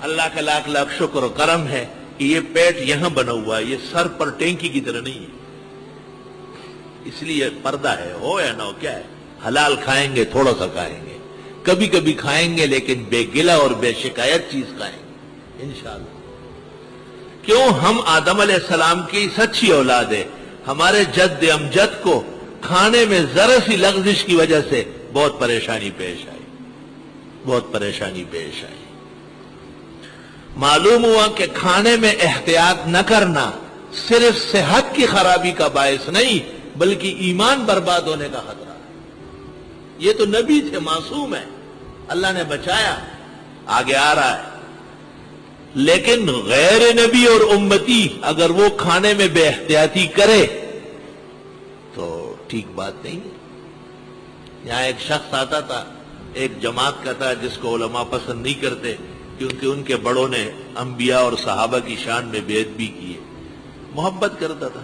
اللہ کا لاکھ لاکھ شکر و کرم ہے کہ یہ پیٹ یہاں بنا ہوا ہے، یہ سر پر ٹینکی کی طرح نہیں ہے، اس لیے پردہ ہے، ہو یا نہ ہو، کیا ہے، حلال کھائیں گے، تھوڑا سا کھائیں گے، کبھی کبھی کھائیں گے، لیکن بے گلہ اور بے شکایت چیز کھائیں گے انشاءاللہ۔ کیوں؟ ہم آدم علیہ السلام کی سچی اولاد ہے، ہمارے جد امجد کو کھانے میں ذرا سی لغزش کی وجہ سے بہت پریشانی پیش آئی، بہت پریشانی پیش آئی۔ معلوم ہوا کہ کھانے میں احتیاط نہ کرنا صرف صحت کی خرابی کا باعث نہیں بلکہ ایمان برباد ہونے کا خطرہ ہے۔ یہ تو نبی تھے، معصوم ہے، اللہ نے بچایا، آگے آ رہا ہے۔ لیکن غیر نبی اور امتی اگر وہ کھانے میں بے احتیاطی کرے تو ٹھیک بات نہیں ہے۔ یہاں ایک شخص آتا تھا، ایک جماعت کا تھا جس کو علماء پسند نہیں کرتے کیونکہ ان کے بڑوں نے انبیاء اور صحابہ کی شان میں بیعت بھی کی ہے، محبت کرتا تھا۔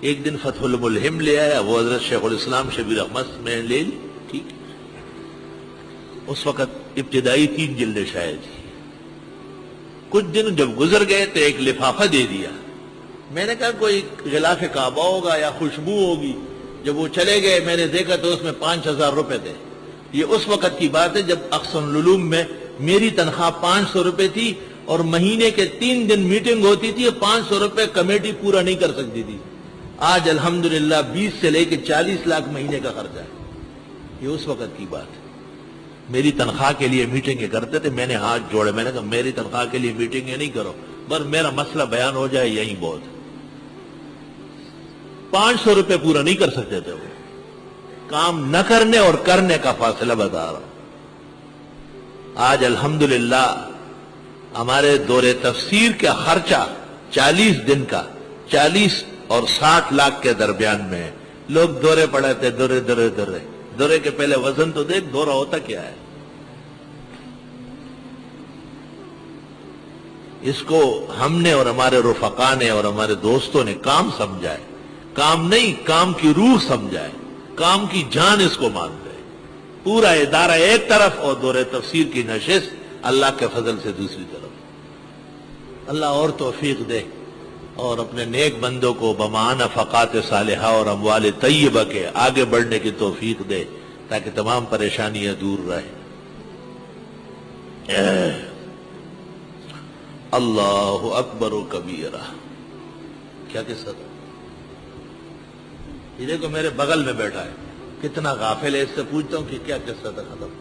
ایک دن فتح الملہم لے آیا، وہ حضرت شیخ الاسلام شبیر احمد میں لے لی، ٹھیک۔ اس وقت ابتدائی 3 جلدیں شائع تھی۔ کچھ دن جب گزر گئے تو ایک لفافہ دے دیا، میں نے کہا کوئی غلاف کعبہ ہوگا یا خوشبو ہوگی۔ جب وہ چلے گئے میں نے دیکھا تو اس میں 5000 روپے تھے۔ یہ اس وقت کی بات ہے جب اقصی العلوم میں میری تنخواہ 500 روپے تھی اور مہینے کے 3 دن میٹنگ ہوتی تھی اور 500 روپے کمیٹی پورا نہیں کر سکتی تھی۔ آج الحمدللہ 20 سے لے کے 40 لاکھ مہینے کا خرچہ ہے۔ یہ اس وقت کی بات ہے۔ میری تنخواہ کے لیے میٹنگیں کرتے تھے، میں نے ہاتھ جوڑے، میں نے کہا میری تنخواہ کے لیے میٹنگیں نہیں کرو، بس میرا مسئلہ بیان ہو جائے یہی بہت ہے۔ 500 روپے پورا نہیں کر سکتے تھے وہ۔ کام نہ کرنے اور کرنے کا فاصلہ بتا رہا ہوں۔ آج الحمدللہ ہمارے دور تفسیر کا خرچہ 40 دن کا 40 اور 60 لاکھ کے درمیان میں ہے۔ لوگ دورے پڑے تھے، دورے کے پہلے وزن تو دیکھ، دورہ ہوتا کیا ہے۔ اس کو ہم نے اور ہمارے رفقا نے اور ہمارے دوستوں نے کام سمجھا ہے، کام نہیں، کام کی روح سمجھا ہے، کام کی جان اس کو مانتے ہیں۔ پورا ادارہ ایک طرف اور دور تفسیر کی نشست اللہ کے فضل سے دوسری طرف۔ اللہ اور توفیق دے اور اپنے نیک بندوں کو بمان نفقات صالحہ اور اموال طیبہ کے آگے بڑھنے کی توفیق دے تاکہ تمام پریشانیاں دور رہیں۔ اللہ اکبر و کبیرہ۔ کیا قصہ تھا؟ یہ دیکھو میرے بغل میں بیٹھا ہے، کتنا غافل ہے، اس سے پوچھتا ہوں کہ کیا قصہ تھا، ختم۔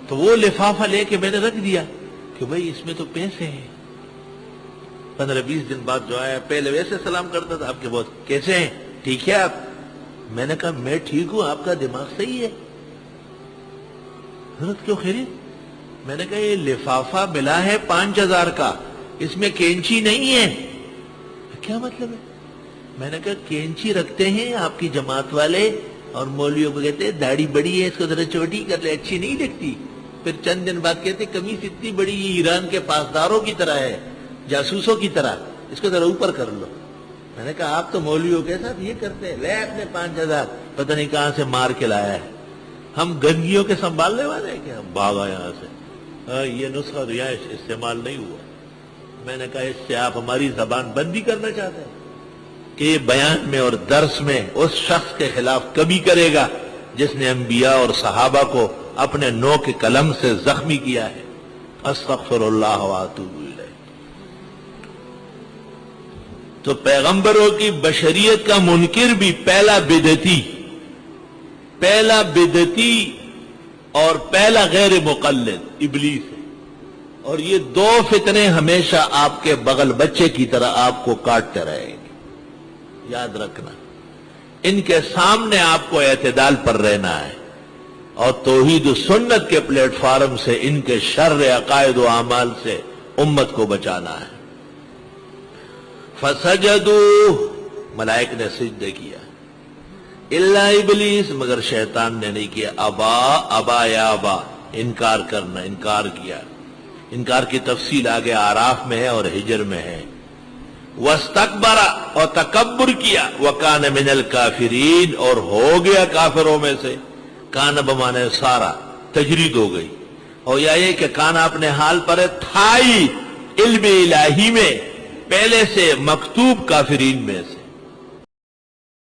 تو وہ لفافہ لے کے میں نے رکھ دیا کہ بھئی اس میں تو پیسے ہیں۔ 15-20 دن بعد جو آیا، پہلے ویسے سلام کرتا تھا، آپ کے بہت کیسے ہیں، ٹھیک ہے آپ؟ میں نے کہا میں ٹھیک ہوں، آپ کا دماغ صحیح ہے، حضرت کیوں خیریت؟ میں نے کہا یہ لفافہ ملا ہے 5000 کا، اس میں کینچی نہیں ہے۔ کیا مطلب ہے؟ میں نے کہا کینچی رکھتے ہیں آپ کی جماعت والے اور مولویوں کو کہتے ہیں داڑھی بڑی ہے، اس کو ذرا چھوٹی کر لے، اچھی نہیں لگتی۔ پھر چند دن بعد کہتے قمیص اتنی بڑی، یہ ایران کے پاسداروں کی طرح ہے، جاسوسوں کی طرح، اس کو ذرا اوپر کر لو۔ میں نے کہا آپ تو مولویوں کے ساتھ یہ کرتے ہیں، لے اپنے 5000، پتہ نہیں کہاں سے مار کے لایا ہے۔ ہم گنگیوں کے سنبھالنے والے ہیں کہ ہم بھاگا یہاں سے، یہ نسخہ تو یہاں استعمال نہیں ہوا۔ میں نے کہا اس سے آپ ہماری زبان بندی کرنا چاہتے ہیں کہ یہ بیان میں اور درس میں اس شخص کے خلاف کبھی کرے گا جس نے انبیاء اور صحابہ کو اپنے نو کے قلم سے زخمی کیا ہے۔ استغفر اللہ واتوب الیہ۔ تو پیغمبروں کی بشریت کا منکر بھی پہلا بدعتی اور پہلا غیر مقلد ابلیس ہے، اور یہ 2 فتنے ہمیشہ آپ کے بغل بچے کی طرح آپ کو کاٹتے رہیں گے، یاد رکھنا۔ ان کے سامنے آپ کو اعتدال پر رہنا ہے اور توحید و سنت کے پلیٹ فارم سے ان کے شر عقائد و اعمال سے امت کو بچانا ہے۔ فسجدوا، ملائک نے سجدے کیا، الا ابلیس، مگر شیطان نے نہیں کیا۔ ابا یا ابا، انکار کرنا، انکار کیا۔ انکار کی تفصیل آگے اعراف میں ہے اور ہجر میں ہے۔ واستکبر، اور تکبر کیا، وکان من الکافرین، اور ہو گیا کافروں میں سے۔ کان بمانے سارا، تجرید ہو گئی۔ اور یا یہ کہ کانا اپنے حال پر ہے، تھا ہی علم الہی میں پہلے سے مکتوب کافرین میں سے۔